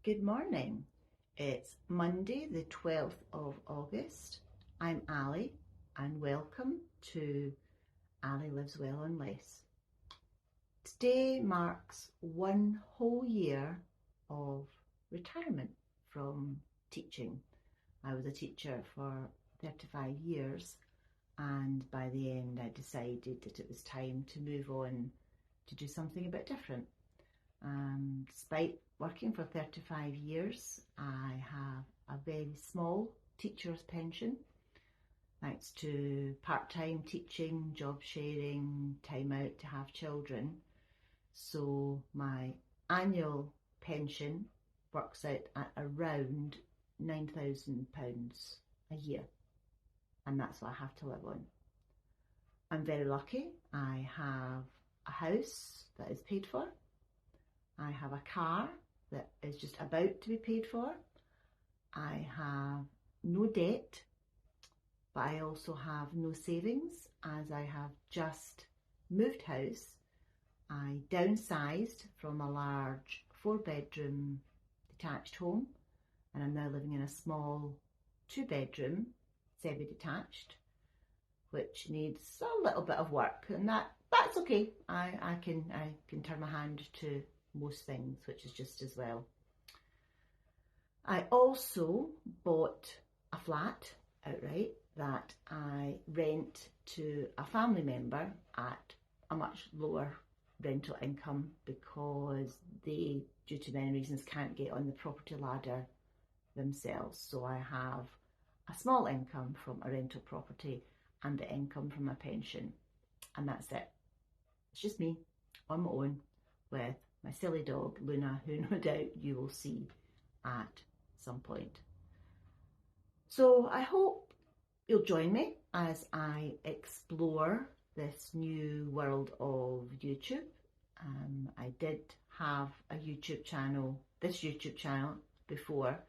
Good morning. It's Monday the 12th of August. I'm Ali and welcome to Ali Lives Well and Less. Today marks 1 whole year of retirement from teaching. I was a teacher for 35 years and by the end I decided that it was time to move on to do something a bit different. Despite working for 35 years, I have a very small teacher's pension, thanks to part-time teaching, job sharing, time out to have children. So my annual pension works out at around £9,000 a year, and that's what I have to live on. I'm very lucky. I have a house that is paid for. I have a car that is just about to be paid for. I have no debt, but I also have no savings as I have just moved house. I downsized from a large 4-bedroom detached home and I'm now living in a small 2-bedroom semi-detached, which needs a little bit of work, and that's okay. I can turn my hand to most things, which is just as well. I also bought a flat outright that I rent to a family member at a much lower rental income because they, due to many reasons, can't get on the property ladder themselves. So I have a small income from a rental property and the income from my pension, and that's it. It's just me on my own with my silly dog Luna, who no doubt you will see at some point. So I hope you'll join me as I explore this new world of YouTube. I did have a YouTube channel, this YouTube channel before,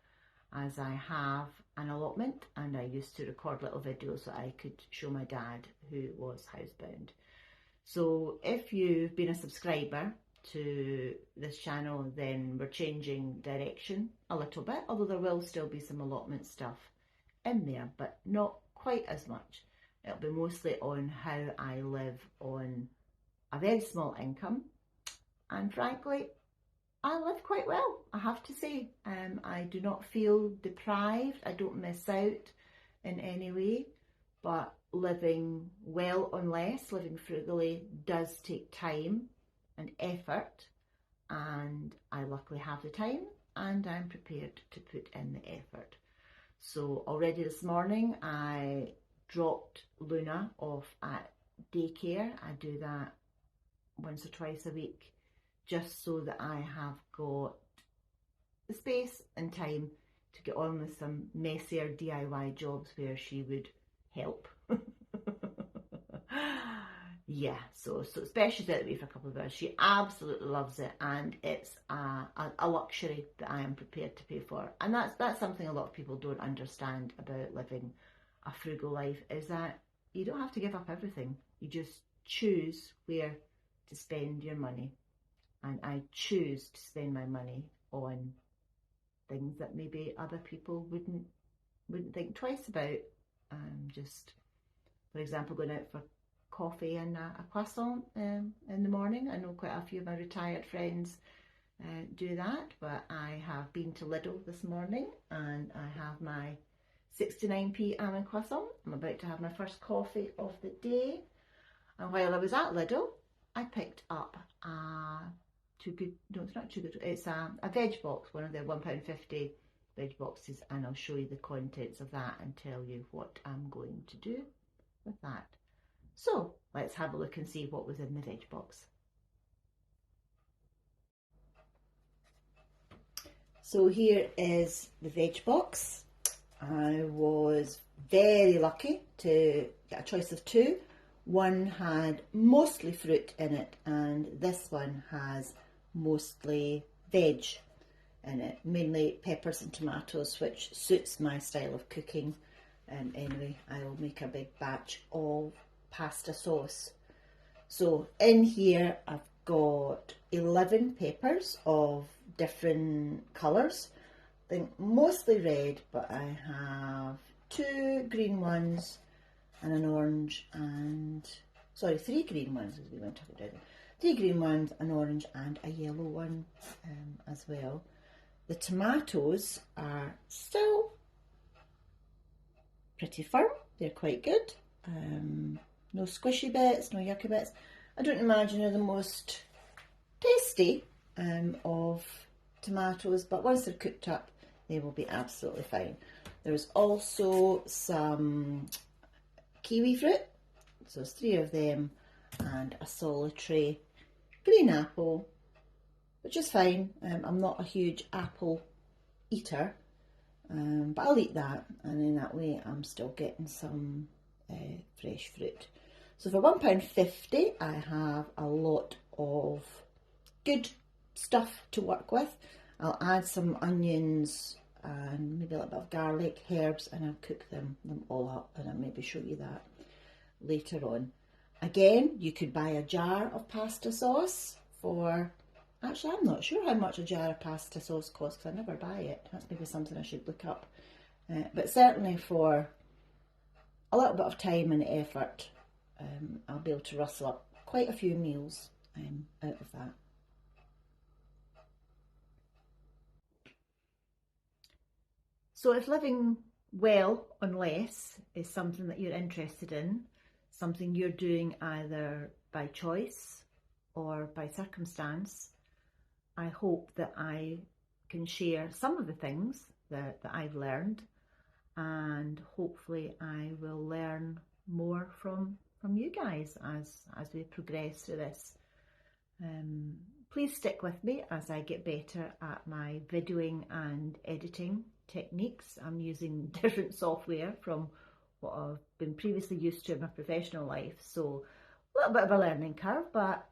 as I have an allotment and I used to record little videos so I could show my dad who was housebound. So if you've been a subscriber to this channel, then we're changing direction a little bit, although there will still be some allotment stuff in there, but not quite as much. It'll be mostly on how I live on a very small income, and frankly I live quite well, I have to say. I do not feel deprived, I don't miss out in any way, but living well on less, living frugally, does take time and effort, and I luckily have the time and I'm prepared to put in the effort. So already this morning I dropped Luna off at daycare. I do that once or twice a week just so that I have got the space and time to get on with some messier DIY jobs where she would help. Yeah, so especially out away for a couple of hours. She absolutely loves it, and it's a luxury that I am prepared to pay for. And that's something a lot of people don't understand about living a frugal life, is that you don't have to give up everything. You just choose where to spend your money. And I choose to spend my money on things that maybe other people wouldn't think twice about. Just, for example, going out for coffee and a croissant in the morning. I know quite a few of my retired friends do that, but I have been to Lidl this morning and I have my 69p almond croissant. I'm about to have my first coffee of the day, and while I was at Lidl I picked up it's a veg box, one of their £1.50 veg boxes, and I'll show you the contents of that and tell you what I'm going to do with that. So let's have a look and see what was in the veg box. So here is the veg box. I was very lucky to get a choice of two. One had mostly fruit in it and this one has mostly veg in it, mainly peppers and tomatoes, which suits my style of cooking. Anyway, I'll make a big batch of pasta sauce. So in here I've got 11 peppers of different colours. I think mostly red, but I have 2 green ones and an orange and, sorry, 3 green ones as we went to it down. 3 green ones, an orange and a yellow one as well. The tomatoes are still pretty firm, they're quite good. No squishy bits, no yucky bits. I don't imagine they're the most tasty of tomatoes, but once they're cooked up, they will be absolutely fine. There's also some kiwi fruit, so there's 3 of them, and a solitary green apple, which is fine. I'm not a huge apple eater, but I'll eat that, and in that way I'm still getting some fresh fruit. So for £1.50 I have a lot of good stuff to work with. I'll add some onions and maybe a little bit of garlic, herbs, and I'll cook them all up, and I'll maybe show you that later on. Again, you could buy a jar of pasta sauce for, actually I'm not sure how much a jar of pasta sauce costs because I never buy it. That's maybe something I should look up. But certainly for a little bit of time and effort, I'll be able to rustle up quite a few meals out of that. So if living well on less is something that you're interested in, something you're doing either by choice or by circumstance, I hope that I can share some of the things that I've learned, and hopefully I will learn more from you guys as we progress through this. Please stick with me as I get better at my videoing and editing techniques. I'm using different software from what I've been previously used to in my professional life, so a little bit of a learning curve, but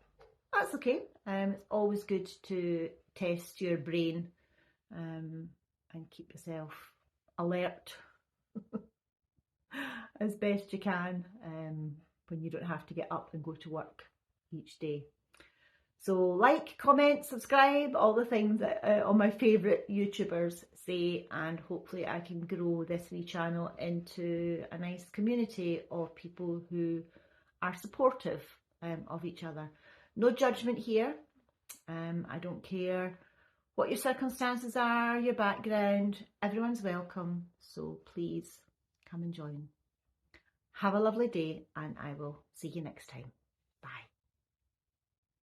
that's okay. It's always good to test your brain and keep yourself alert as best you can when you don't have to get up and go to work each day. So like, comment, subscribe, all the things that all my favourite YouTubers say, and hopefully I can grow this wee channel into a nice community of people who are supportive of each other. No judgment here. I don't care what your circumstances are, your background, everyone's welcome, so please come and join. Have a lovely day, and I will see you next time.